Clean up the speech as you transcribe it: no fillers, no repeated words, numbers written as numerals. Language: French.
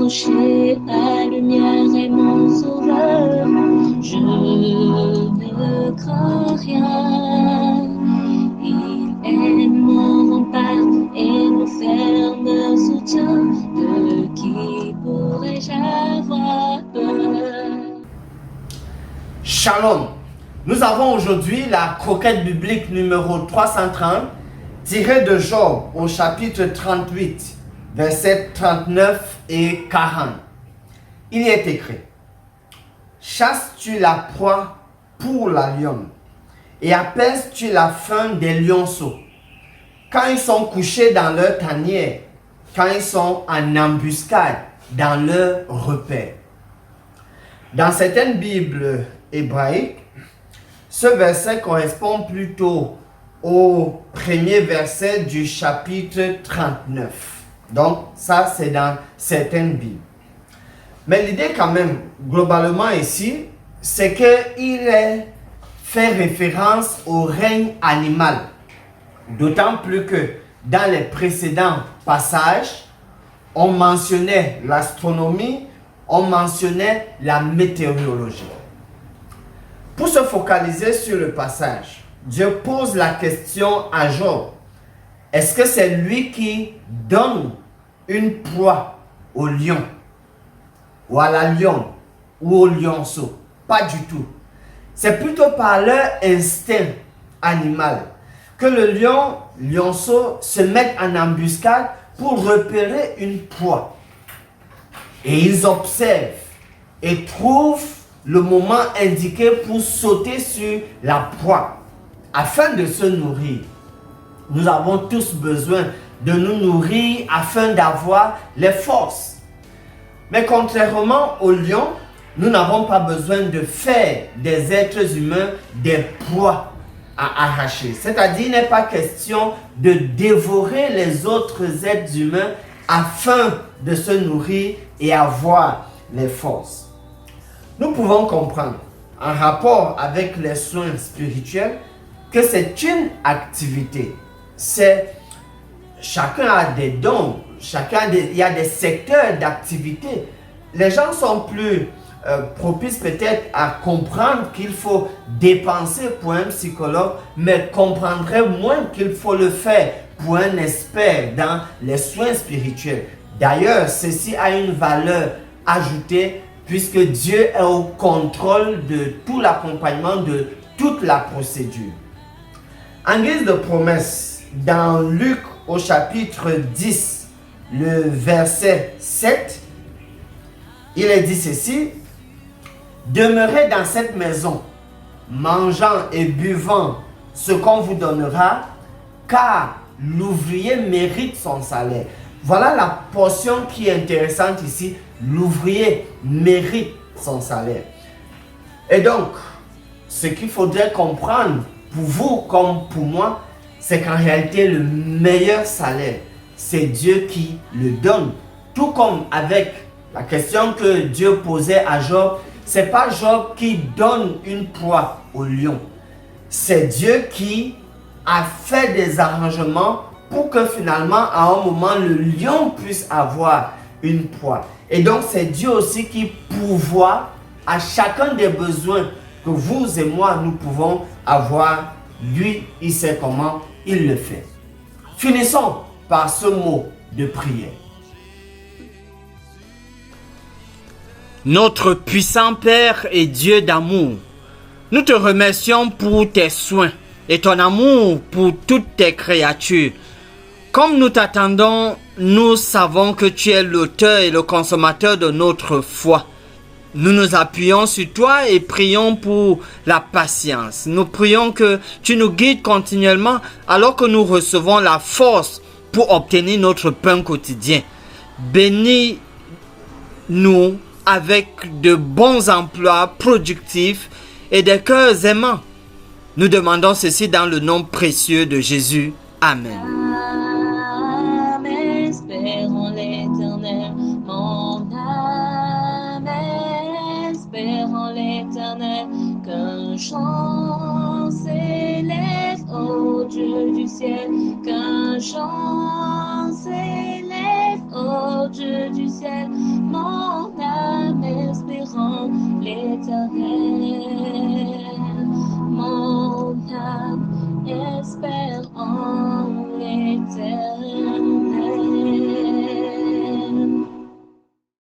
rocher, la lumière est mon sauveur. Je ne crains rien. Il est mon rempart et mon ferme soutien. De qui pourrais-je avoir peur? Shalom. Nous avons aujourd'hui la croquette biblique numéro 330 tirée de Job au chapitre 38, versets 39 et 40. Il y est écrit: chasses-tu la proie pour la lionne et apaises-tu la faim des lionceaux quand ils sont couchés dans leur tanière, quand ils sont en embuscade dans leur repère. Dans certaines Bibles hébraïques, ce verset correspond plutôt au premier verset du chapitre 39. Donc, ça, c'est dans certaines Bibles. Mais l'idée quand même, globalement ici, c'est qu'il est fait référence au règne animal. D'autant plus que dans les précédents passages, on mentionnait l'astronomie, on mentionnait la météorologie. Pour se focaliser sur le passage, Dieu pose la question à Job. Est-ce que c'est lui qui donne une proie au lion, ou à la lionne, ou au lionceau? Pas du tout. C'est plutôt par leur instinct animal que le lionceau se met en embuscade pour repérer une proie. Et ils observent et trouvent le moment indiqué pour sauter sur la proie afin de se nourrir. Nous avons tous besoin de nous nourrir afin d'avoir les forces. Mais contrairement au lion, nous n'avons pas besoin de faire des êtres humains des proies à arracher. C'est-à-dire, il n'est pas question de dévorer les autres êtres humains afin de se nourrir et avoir les forces. Nous pouvons comprendre, en rapport avec les soins spirituels, que c'est une activité. Chacun a des dons, il y a des secteurs d'activité. Les gens sont plus propices peut-être à comprendre qu'il faut dépenser pour un psychologue, mais comprendraient moins qu'il faut le faire pour un expert dans les soins spirituels. D'ailleurs, ceci a une valeur ajoutée puisque Dieu est au contrôle de tout l'accompagnement, de toute la procédure. En guise de promesse, dans Luc au chapitre 10, le verset 7, il est dit ceci: demeurez dans cette maison, mangeant et buvant ce qu'on vous donnera, car l'ouvrier mérite son salaire. Voilà la portion qui est intéressante ici. L'ouvrier mérite son salaire. Et donc, ce qu'il faudrait comprendre pour vous comme pour moi, c'est qu'en réalité, le meilleur salaire, c'est Dieu qui le donne. Tout comme avec la question que Dieu posait à Job, c'est pas Job qui donne une proie au lion. C'est Dieu qui a fait des arrangements pour que finalement, à un moment, le lion puisse avoir une proie. Et donc, c'est Dieu aussi qui pourvoit à chacun des besoins que vous et moi, nous pouvons avoir. Lui, il sait comment il le fait. Finissons par ce mot de prière. Notre puissant Père et Dieu d'amour, nous te remercions pour tes soins et ton amour pour toutes tes créatures. Comme nous t'attendons, nous savons que tu es l'auteur et le consommateur de notre foi. Nous nous appuyons sur toi et prions pour la patience. Nous prions que tu nous guides continuellement alors que nous recevons la force pour obtenir notre pain quotidien. Bénis-nous avec de bons emplois productifs et des cœurs aimants. Nous demandons ceci dans le nom précieux de Jésus. Amen. Espérons l'Éternel, mon âme, espérons l'Éternel, qu'un chant s'élève au Dieu du ciel, qu'un chant s'élève au Dieu du ciel.